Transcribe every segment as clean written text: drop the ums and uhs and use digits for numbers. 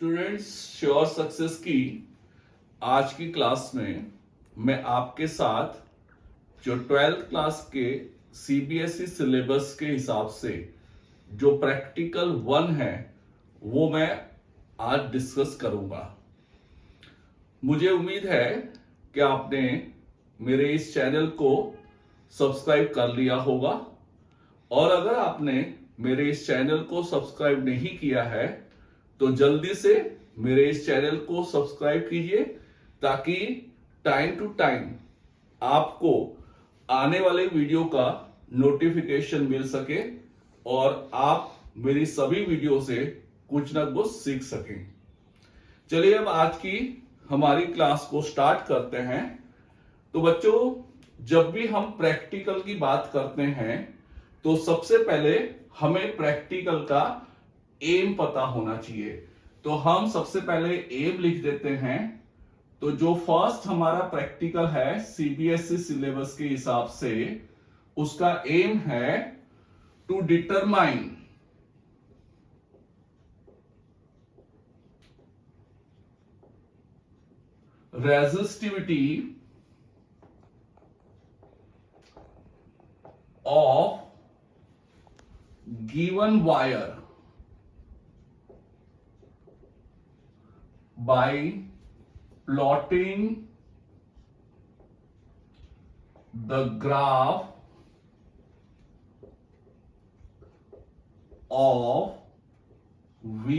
Students, sure success की आज की क्लास में मैं आपके साथ जो 12th क्लास के सीबीएसई सिलेबस के हिसाब से जो प्रैक्टिकल 1 है वो मैं आज डिस्कस करूंगा। मुझे उम्मीद है कि आपने मेरे इस चैनल को सब्सक्राइब कर लिया होगा, और अगर आपने मेरे इस चैनल को सब्सक्राइब नहीं किया है तो जल्दी से मेरे इस चैनल को सब्सक्राइब कीजिए, ताकि टाइम टू टाइम आपको आने वाले वीडियो का नोटिफिकेशन मिल सके और आप मेरी सभी वीडियो से कुछ ना कुछ सीख सकें। चलिए अब आज की हमारी क्लास को स्टार्ट करते हैं। तो बच्चों, जब भी हम प्रैक्टिकल की बात करते हैं तो सबसे पहले हमें प्रैक्टिकल का एम पता होना चाहिए। तो हम सबसे पहले एम लिख देते हैं। तो जो फर्स्ट हमारा प्रैक्टिकल है सीबीएसई सिलेबस के हिसाब से, उसका एम है to determine resistivity of given wire by plotting the graph of V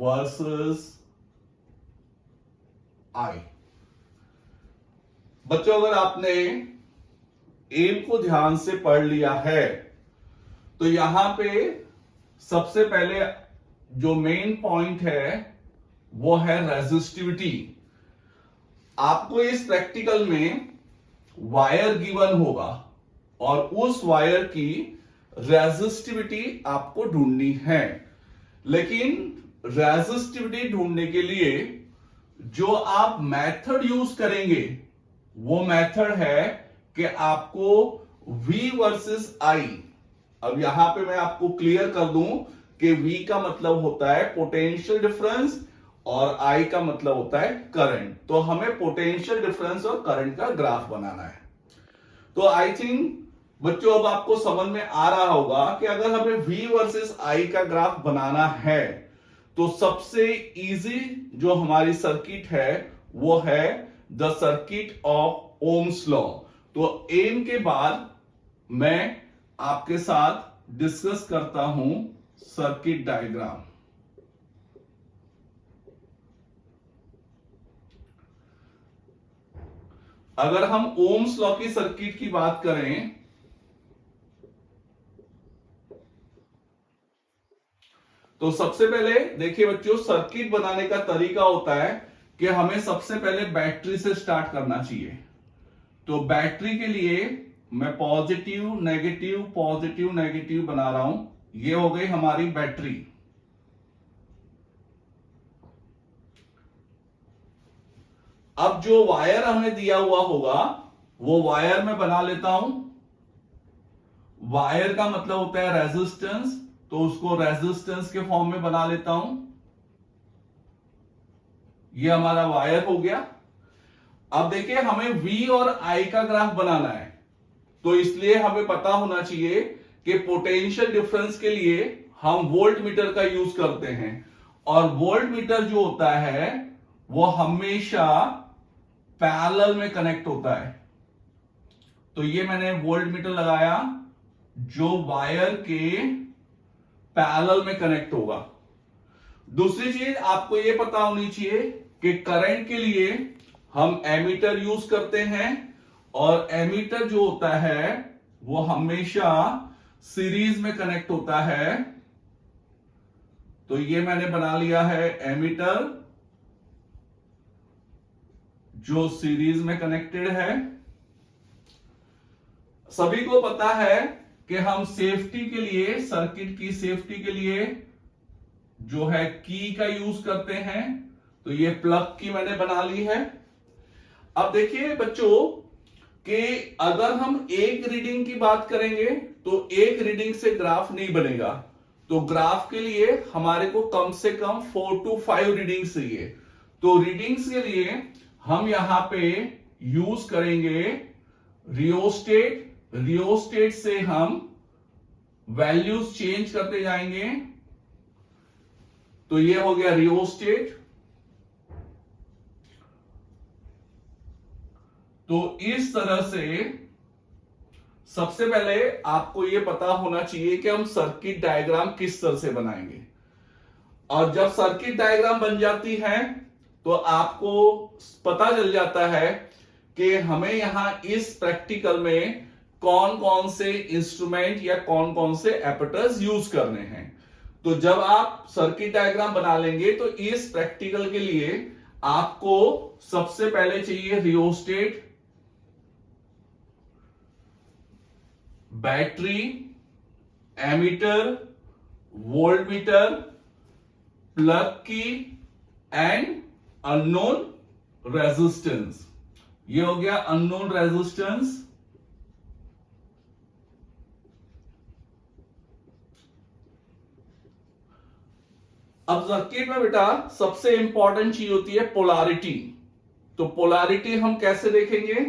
versus I। बच्चों, अगर आपने एम को ध्यान से पढ़ लिया है तो यहां पे सबसे पहले जो मेन पॉइंट है वो है रेजिस्टिविटी। आपको इस प्रैक्टिकल में वायर गिवन होगा और उस वायर की रेजिस्टिविटी आपको ढूंढनी है। लेकिन रेजिस्टिविटी ढूंढने के लिए जो आप मेथड यूज करेंगे वो मेथड है कि आपको V वर्सेस I। अब यहां पे मैं आपको क्लियर कर दूं कि V का मतलब होता है पोटेंशियल डिफरेंस और I का मतलब होता है करंट। तो हमें पोटेंशियल डिफरेंस और करंट का ग्राफ बनाना है। तो आई थिंक बच्चों अब आपको समझ में आ रहा होगा कि अगर हमें V वर्सेस I का ग्राफ बनाना है तो सबसे इजी जो हमारी सर्किट है वो है the circuit of Ohm's law. तो एम के बाद मैं आपके साथ डिस्कस करता हूं सर्किट डायग्राम। अगर हम ओम्स लॉ की सर्किट की बात करें तो सबसे पहले देखिए बच्चों, सर्किट बनाने का तरीका होता है कि हमें सबसे पहले बैटरी से स्टार्ट करना चाहिए। तो बैटरी के लिए मैं पॉजिटिव नेगेटिव बना रहा हूं। ये हो गई हमारी बैटरी। अब जो वायर हमें दिया हुआ होगा वो वायर में बना लेता हूं। वायर का मतलब होता है रेजिस्टेंस, तो उसको रेजिस्टेंस के फॉर्म में बना लेता हूं। ये हमारा वायर हो गया। अब देखिए हमें V और I का ग्राफ बनाना है, तो इसलिए हमें पता होना चाहिए कि पोटेंशियल डिफरेंस के लिए हम वोल्ट मीटर का यूज करते हैं, और वोल्ट मीटर जो होता है वो हमेशा पैरेलल में कनेक्ट होता है। तो ये मैंने वोल्ट मीटर लगाया जो वायर के पैरेलल में कनेक्ट होगा। दूसरी चीज आपको ये पता होनी चाहिए कि करंट के लिए हम एमीटर यूज करते हैं, और एमीटर जो होता है वो हमेशा सीरीज में कनेक्ट होता है। तो ये मैंने बना लिया है एमीटर जो सीरीज में कनेक्टेड है। सभी को पता है कि हम सेफ्टी के लिए, सर्किट की सेफ्टी के लिए जो है की का यूज करते हैं। तो ये प्लग की मैंने बना ली है। अब देखिए बच्चों कि अगर हम एक रीडिंग की बात करेंगे तो एक रीडिंग से ग्राफ नहीं बनेगा। तो ग्राफ के लिए हमारे को कम से कम 4 to 5 रीडिंग्स चाहिए। तो रीडिंग्स के लिए हम यहां पे यूज करेंगे रियोस्टेट। रियोस्टेट से हम वैल्यूज चेंज करते जाएंगे। तो ये हो गया रियोस्टेट। तो इस तरह से सबसे पहले आपको यह पता होना चाहिए कि हम सर्किट डायग्राम किस तरह से बनाएंगे। और जब सर्किट डायग्राम बन जाती है तो आपको पता चल जाता है कि हमें यहां इस प्रैक्टिकल में कौन कौन से इंस्ट्रूमेंट या कौन कौन से एपर्टर्स यूज करने हैं। तो जब आप सर्किट डायग्राम बना लेंगे तो इस प्रैक्टिकल के लिए आपको सबसे पहले चाहिए rheostat, battery, ammeter, voltmeter, plug key and unknown resistance. ये हो गया अननोन रेजिस्टेंस। अब सर्किट में बेटा सबसे इंपॉर्टेंट चीज होती है पोलैरिटी। तो पोलैरिटी हम कैसे देखेंगे?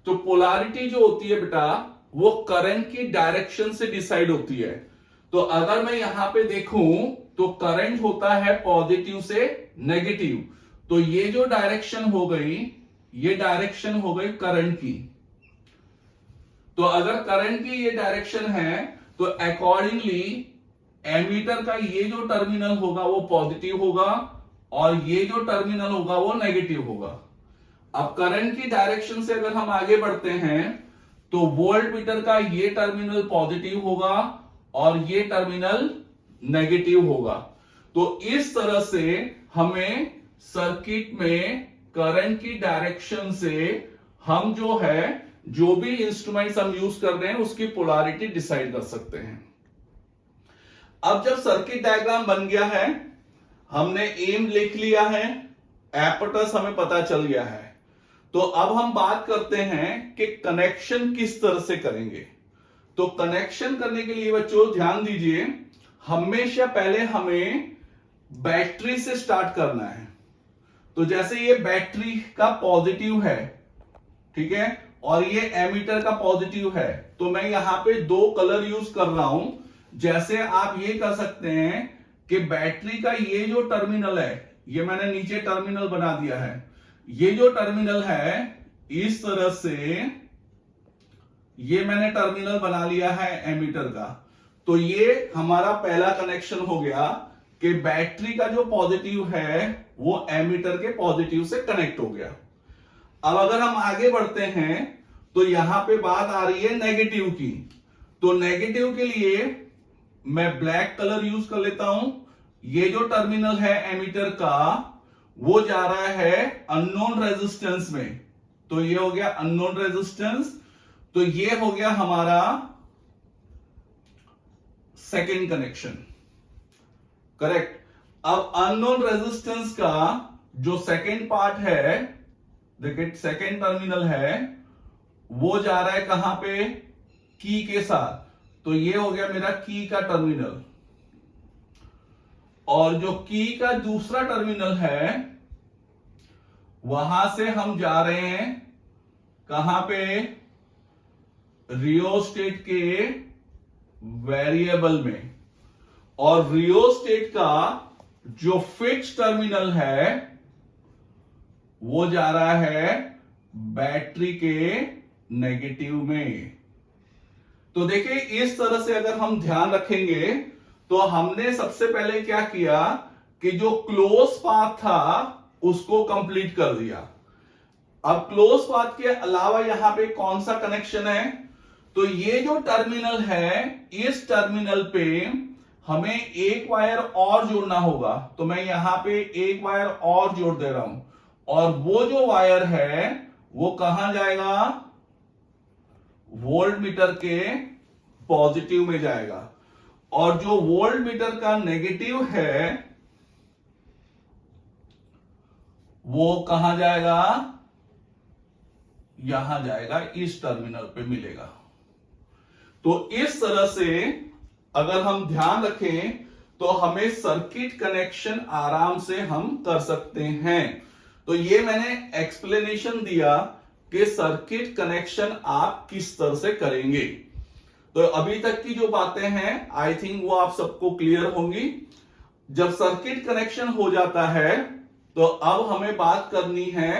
तो पोलैरिटी जो होती है बेटा वो करंट की डायरेक्शन से डिसाइड होती है। तो अगर मैं यहां पे देखूं तो करंट होता है पॉजिटिव से नेगेटिव। तो ये जो डायरेक्शन हो गई, ये डायरेक्शन हो गई करंट की। तो अगर करंट की ये डायरेक्शन है तो अकॉर्डिंगली एमीटर का ये जो टर्मिनल होगा वो पॉजिटिव होगा और ये जो टर्मिनल होगा वो नेगेटिव होगा। अब करंट की डायरेक्शन से अगर हम आगे बढ़ते हैं तो वोल्ट मीटर का ये टर्मिनल पॉजिटिव होगा और ये टर्मिनल नेगेटिव होगा। तो इस तरह से हमें सर्किट में करंट की डायरेक्शन से हम जो है जो भी इंस्ट्रूमेंट्स हम यूज कर रहे हैं उसकी पोलैरिटी डिसाइड कर सकते हैं। अब जब सर्किट डायग्राम बन गया है, हमने एम लिख लिया है, एपर्टस हमें पता चल गया है, तो अब हम बात करते हैं कि कनेक्शन किस तरह से करेंगे। तो कनेक्शन करने के लिए बच्चों ध्यान दीजिए, हमेशा पहले हमें बैटरी से स्टार्ट करना है। तो जैसे ये बैटरी का पॉजिटिव है, ठीक है, और ये एमीटर का पॉजिटिव है, तो मैं यहां पे दो कलर यूज कर रहा हूं। जैसे आप ये कर सकते हैं कि बैटरी का ये जो टर्मिनल है, ये मैंने नीचे टर्मिनल बना दिया है, ये जो टर्मिनल है इस तरह से ये मैंने टर्मिनल बना लिया है एमीटर का। तो ये हमारा पहला कनेक्शन हो गया कि बैटरी का जो पॉजिटिव है वो एमीटर के पॉजिटिव से कनेक्ट हो गया। अब अगर हम आगे बढ़ते हैं तो यहां पे बात आ रही है नेगेटिव की। तो नेगेटिव के लिए मैं ब्लैक कलर यूज कर लेता हूं। ये जो टर्मिनल है एमीटर का वो जा रहा है अननोन रेजिस्टेंस में। तो ये हो गया अननोन रेजिस्टेंस। तो ये हो गया हमारा सेकेंड कनेक्शन, करेक्ट। अब अननोन रेजिस्टेंस का जो सेकेंड पार्ट है, देखिए सेकेंड टर्मिनल है, वो जा रहा है कहां पे? की के साथ। तो ये हो गया मेरा की का टर्मिनल। और जो की का दूसरा टर्मिनल है वहां से हम जा रहे हैं कहां पे? रियोस्टेट के वेरिएबल में। और रियोस्टेट का जो फिक्स टर्मिनल है वो जा रहा है बैटरी के नेगेटिव में। तो देखिए इस तरह से अगर हम ध्यान रखेंगे तो हमने सबसे पहले क्या किया कि जो क्लोज पाथ था उसको कंप्लीट कर दिया। अब क्लोज पाथ के अलावा यहां पे कौन सा कनेक्शन है? तो ये जो टर्मिनल है इस टर्मिनल पे हमें एक वायर और जोड़ना होगा। तो मैं यहां पे एक वायर और जोड़ दे रहा हूं और वो जो वायर है वो कहां जाएगा? वोल्ट मीटर के पॉजिटिव में जाएगा। और जो वोल्ट मीटर का नेगेटिव है वो कहां जाएगा? यहां जाएगा, इस टर्मिनल पे मिलेगा। तो इस तरह से अगर हम ध्यान रखें तो हमें सर्किट कनेक्शन आराम से हम कर सकते हैं। तो ये मैंने एक्सप्लेनेशन दिया कि सर्किट कनेक्शन आप किस तरह से करेंगे। तो अभी तक की जो बातें हैं आई थिंक वो आप सबको क्लियर होंगी। जब सर्किट कनेक्शन हो जाता है तो अब हमें बात करनी है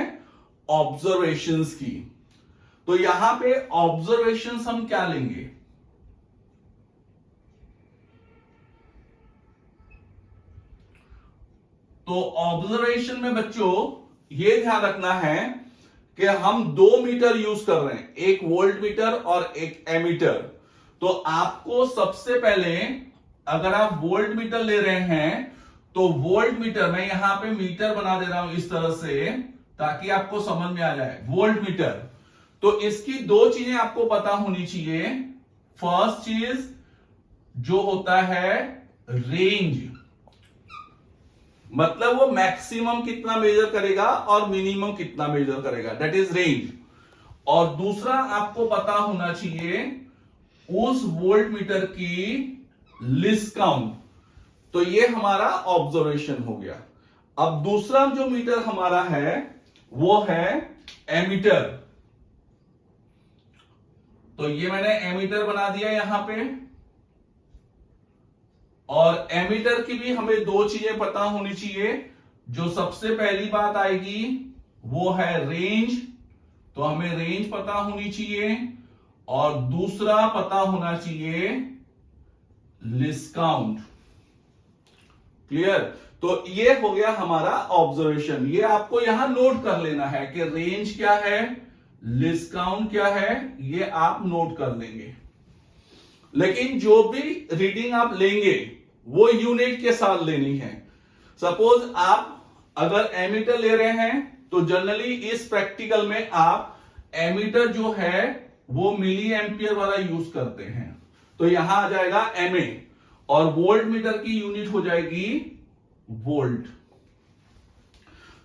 ऑब्जर्वेशंस की। तो यहां पे ऑब्जर्वेशंस हम क्या लेंगे? तो ऑब्जर्वेशन में बच्चों ये ध्यान रखना है कि हम 2 मीटर यूज कर रहे हैं, एक वोल्ट मीटर और एक एमीटर। तो आपको सबसे पहले अगर आप वोल्ट मीटर ले रहे हैं तो वोल्ट मीटर, मैं यहां पे मीटर बना दे रहा हूं इस तरह से ताकि आपको समझ में आ जाए। वोल्ट मीटर, तो इसकी दो चीजें आपको पता होनी चाहिए। फर्स्ट चीज जो होता है रेंज, मतलब वो मैक्सिमम कितना मेजर करेगा और मिनिमम कितना मेजर करेगा, दैट इज रेंज। और दूसरा आपको पता होना चाहिए उस वोल्ट मीटर की लीस्ट काउंट। तो ये हमारा ऑब्जर्वेशन हो गया। अब दूसरा जो मीटर हमारा है वो है एमीटर। तो ये मैंने एमीटर बना दिया यहां पे। और एमीटर की भी हमें दो चीजें पता होनी चाहिए। जो सबसे पहली बात आएगी वो है रेंज, तो हमें रेंज पता होनी चाहिए। और दूसरा पता होना चाहिए लीस्ट काउंट। क्लियर? तो ये हो गया हमारा ऑब्जर्वेशन। ये आपको यहां नोट कर लेना है कि रेंज क्या है, लीस्ट काउंट क्या है, ये आप नोट कर लेंगे। लेकिन जो भी रीडिंग आप लेंगे वो यूनिट के साथ लेनी है। सपोज आप अगर एमीटर ले रहे हैं तो जनरली इस प्रैक्टिकल में आप एमीटर जो है वो मिली एम्पियर वाला यूज करते हैं। तो यहां आ जाएगा एमए और वोल्ट मीटर की यूनिट हो जाएगी वोल्ट।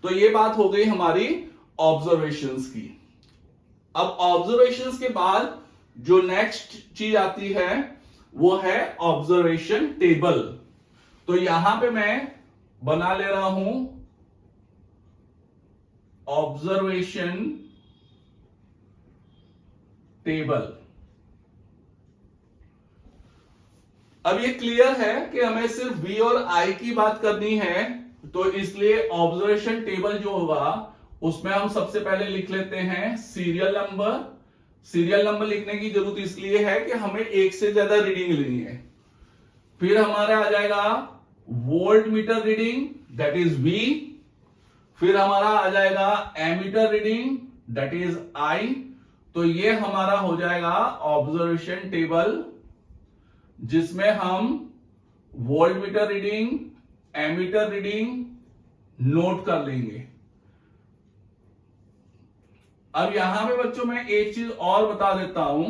तो ये बात हो गई हमारी ऑब्जर्वेशंस की। अब ऑब्जर्वेशंस के बाद जो नेक्स्ट चीज आती है वो है ऑब्जर्वेशन टेबल। तो यहां पे मैं बना ले रहा हूं ऑब्जर्वेशन टेबल। अब ये क्लियर है कि हमें सिर्फ V और I की बात करनी है, तो इसलिए ऑब्जर्वेशन टेबल जो होगा उसमें हम सबसे पहले लिख लेते हैं सीरियल नंबर। सीरियल नंबर लिखने की जरूरत इसलिए है कि हमें एक से ज्यादा रीडिंग लेनी है। फिर हमारा आ जाएगा volt meter reading, that is V। फिर हमारा आ जाएगा ammeter reading, that is I। तो ये हमारा हो जाएगा ऑब्जर्वेशन टेबल जिसमें हम volt meter reading, ammeter reading note कर लेंगे। अब यहां पे बच्चों मैं एक चीज और बता देता हूं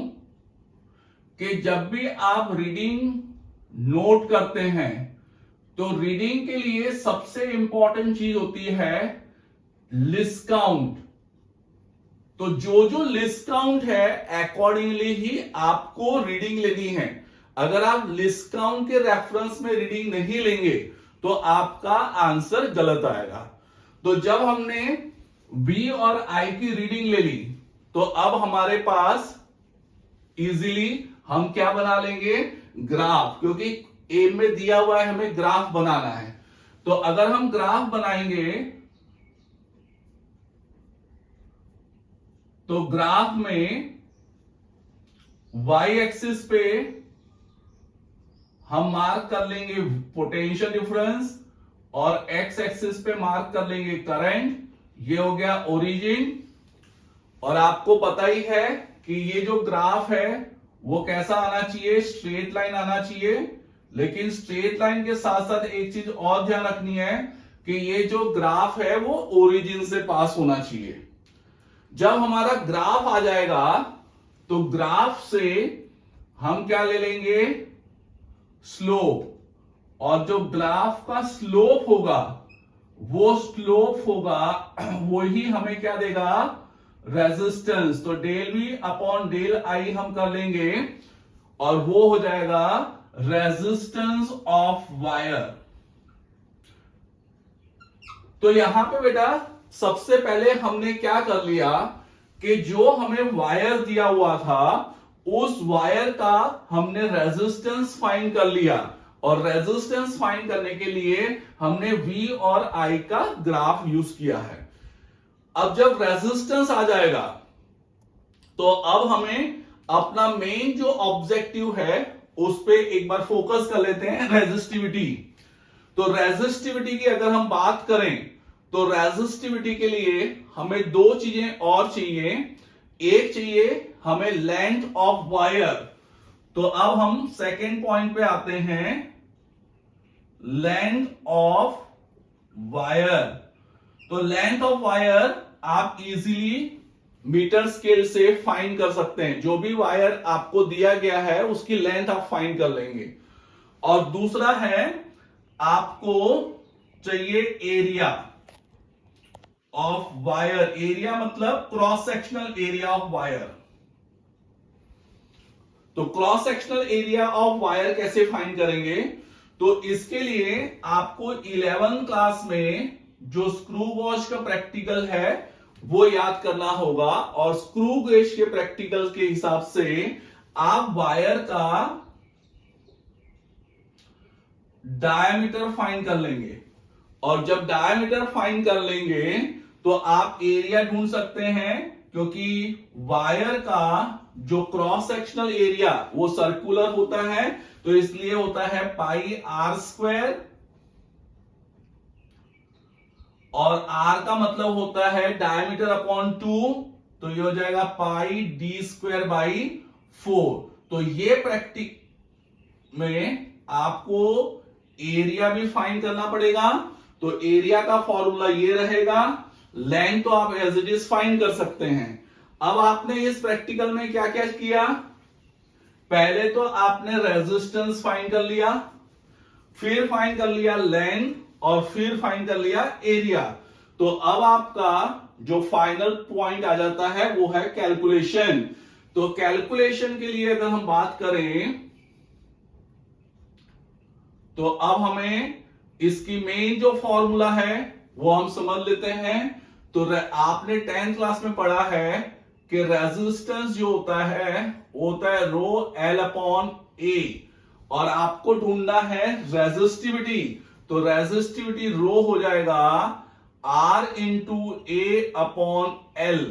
कि जब भी आप रीडिंग नोट करते हैं तो रीडिंग के लिए सबसे इंपॉर्टेंट चीज होती है लिस्ट काउंट। तो जो लिस्ट काउंट है अकॉर्डिंगली ही आपको रीडिंग लेनी है। अगर आप लिस्ट काउंट के रेफरेंस में रीडिंग नहीं लेंगे तो आपका आंसर गलत आएगा। तो जब हमने V और I की रीडिंग ले ली तो अब हमारे पास इजीली हम क्या बना लेंगे, ग्राफ, क्योंकि ए में दिया हुआ है हमें ग्राफ बनाना है। तो अगर हम ग्राफ बनाएंगे तो ग्राफ में Y एक्सिस पे हम मार्क कर लेंगे पोटेंशियल डिफरेंस और X एक्सिस पे मार्क कर लेंगे करंट। ये हो गया ओरिजिन। और आपको पता ही है कि ये जो ग्राफ है वो कैसा आना चाहिए, स्ट्रेट लाइन आना चाहिए। लेकिन स्ट्रेट लाइन के साथ साथ एक चीज और ध्यान रखनी है कि ये जो ग्राफ है वो ओरिजिन से पास होना चाहिए। जब हमारा ग्राफ आ जाएगा तो ग्राफ से हम क्या ले लेंगे, स्लोप। और जो ग्राफ का स्लोप होगा वो स्लोप होगा वही हमें क्या देगा, रेजिस्टेंस। तो del V upon del I हम कर लेंगे और वो हो जाएगा रेजिस्टेंस ऑफ वायर। तो यहां पे बेटा सबसे पहले हमने क्या कर लिया कि जो हमें वायर दिया हुआ था उस वायर का हमने रेजिस्टेंस फाइंड कर लिया, और रेजिस्टेंस फाइंड करने के लिए हमने V और I का ग्राफ यूज किया है। अब जब रेजिस्टेंस आ जाएगा तो अब हमें अपना मेन जो ऑब्जेक्टिव है उस पे एक बार फोकस कर लेते हैं, रेजिस्टिविटी। तो रेजिस्टिविटी की अगर हम बात करें तो रेजिस्टिविटी के लिए हमें दो चीजें और चाहिए। एक चाहिए हमें लेंथ ऑफ वायर। तो अब हम सेकेंड पॉइंट पे आते हैं, लेंथ ऑफ वायर। तो लेंथ ऑफ वायर आप इजीली मीटर स्केल से फाइंड कर सकते हैं। जो भी वायर आपको दिया गया है उसकी लेंथ आप फाइंड कर लेंगे। और दूसरा है आपको चाहिए एरिया ऑफ वायर। एरिया मतलब cross sectional area of wire. तो cross sectional area of wire कैसे फाइंड करेंगे? तो इसके लिए आपको 11th क्लास में जो स्क्रू वॉश का प्रैक्टिकल है वो याद करना होगा, और स्क्रू गेज के प्रैक्टिकल के हिसाब से आप वायर का डायमीटर फाइंड कर लेंगे। और जब डायमीटर फाइंड कर लेंगे तो आप एरिया ढूंढ सकते हैं, क्योंकि वायर का जो क्रॉस सेक्शनल एरिया वो सर्कुलर होता है, तो इसलिए होता है पाई आर स्क्वायर, और आर का मतलब होता है डायमीटर अपॉन 2, तो ये हो जाएगा पाई डी स्क्वायर बाई 4। तो ये प्रैक्टिस में आपको एरिया भी फाइंड करना पड़ेगा। तो एरिया का फॉर्मूला ये रहेगा, लेंथ तो आप एज इट इज फाइंड कर सकते हैं। अब आपने इस प्रैक्टिकल में क्या क्या किया? पहले तो आपने रेजिस्टेंस फाइंड कर लिया, फिर फाइंड कर लिया लेंथ, और फिर फाइंड कर लिया एरिया। तो अब आपका जो फाइनल पॉइंट आ जाता है वो है कैलकुलेशन। तो कैलकुलेशन के लिए अगर हम बात करें तो अब हमें इसकी मेन जो फॉर्मूला है वो हम समझ लेते हैं। तो आपने 10th क्लास में पढ़ा है कि रेजिस्टेंस जो होता है रो एल अपॉन ए, और आपको ढूंढना है रेजिस्टिविटी। तो रेजिस्टिविटी रो हो जाएगा R into A upon L.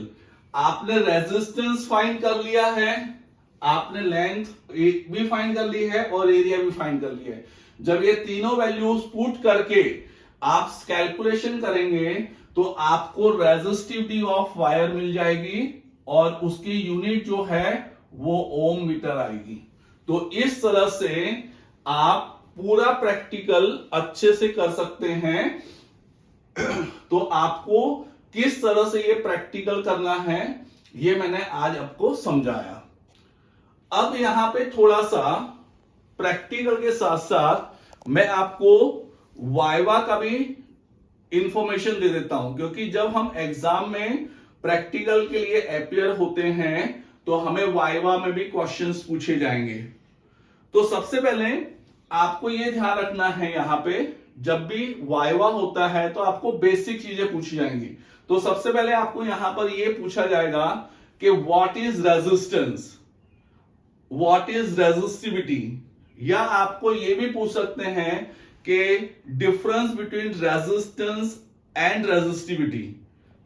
आपने रेजिस्टेंस फाइंड कर लिया है, आपने लेंथ भी फाइंड कर ली है, और एरिया भी फाइंड कर लिया है। जब ये तीनों वैल्यूज पुट करके आप कैलकुलेशन करेंगे तो आपको रेजिस्टिविटी ऑफ वायर मिल जाएगी, और उसकी यूनिट जो है वो ओम मीटर आएगी। तो इस तरह से आप पूरा प्रैक्टिकल अच्छे से कर सकते हैं। तो आपको किस तरह से ये प्रैक्टिकल करना है ये मैंने आज आपको समझाया। अब यहां पे थोड़ा सा प्रैक्टिकल के साथ साथ मैं आपको वाइवा का भी इंफॉर्मेशन दे देता हूं, क्योंकि जब हम एग्जाम में प्रैक्टिकल के लिए अपियर होते हैं तो हमें वाइवा में भी क्वेश्चंस पूछे जाएंगे। तो सबसे पहले आपको यह ध्यान रखना है, यहां पे जब भी वाइवा होता है तो आपको बेसिक चीजें पूछी जाएंगी। तो सबसे पहले आपको यहां पर यह पूछा जाएगा कि what is resistance, what is resistivity, या आपको यह भी पूछ सकते हैं कि difference between resistance and resistivity.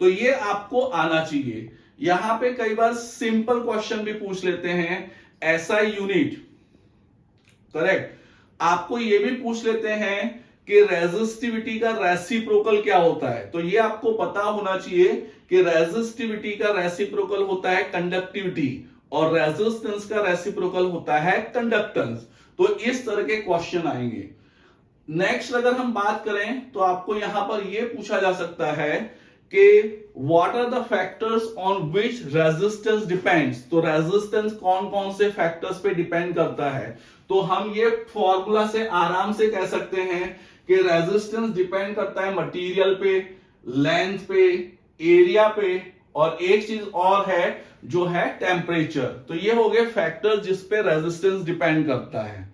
तो ये आपको आना चाहिए। यहां पे कई बार सिंपल क्वेश्चन भी पूछ लेते हैं, एसआई यूनिट, करेक्ट। आपको यह भी पूछ लेते हैं कि रेजिस्टिविटी का रेसिप्रोकल क्या होता है। तो ये आपको पता होना चाहिए कि रेजिस्टिविटी का रेसिप्रोकल होता है कंडक्टिविटी, और रेजिस्टेंस का रेसिप्रोकल होता है कंडक्टेंस। तो इस तरह के क्वेश्चन आएंगे। नेक्स्ट अगर हम बात करें तो आपको यहां पर यह पूछा जा सकता है कि what are the factors on which resistance depends. तो रेजिस्टेंस कौन कौन से फैक्टर्स पे डिपेंड करता है। तो हम ये फॉर्मूला से आराम से कह सकते हैं कि रेजिस्टेंस डिपेंड करता है मटेरियल पे, लेंथ पे, एरिया पे, और एक चीज और है जो है टेम्परेचर। तो ये हो गए फैक्टर जिस पे रेजिस्टेंस डिपेंड करता है।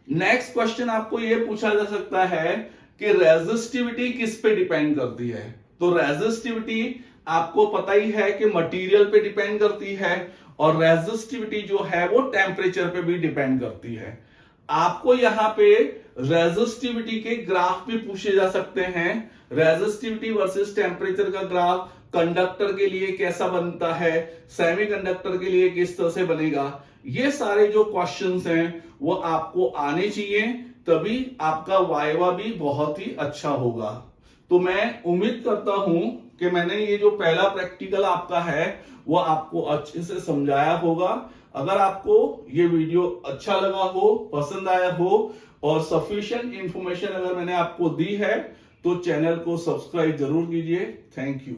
नेक्स्ट क्वेश्चन आपको यह पूछा जा सकता है कि रेजिस्टिविटी किस पे डिपेंड करती है। तो रेजिस्टिविटी आपको पता ही है कि मटेरियल पे डिपेंड करती है, और रेजिस्टिविटी जो है वो टेम्परेचर पे भी डिपेंड करती है। आपको यहां पे रेजिस्टिविटी के ग्राफ भी पूछे जा सकते हैं। रेजिस्टिविटी वर्सेस टेम्परेचर का ग्राफ कंडक्टर के लिए कैसा बनता है, सेमीकंडक्टर के लिए किस तरह से बनेगा, ये सारे जो क्वेश्चंस हैं वो आपको आने चाहिए, तभी आपका वाइवा भी बहुत ही अच्छा होगा। तो मैं उम्मीद करता हूं कि मैंने ये जो पहला प्रैक्टिकल आपका है वो आपको अच्छे से समझाया होगा। अगर आपको ये वीडियो अच्छा लगा हो, पसंद आया हो और सफिशिएंट इंफॉर्मेशन अगर मैंने आपको दी है तो चैनल को सब्सक्राइब जरूर कीजिए। Thank you.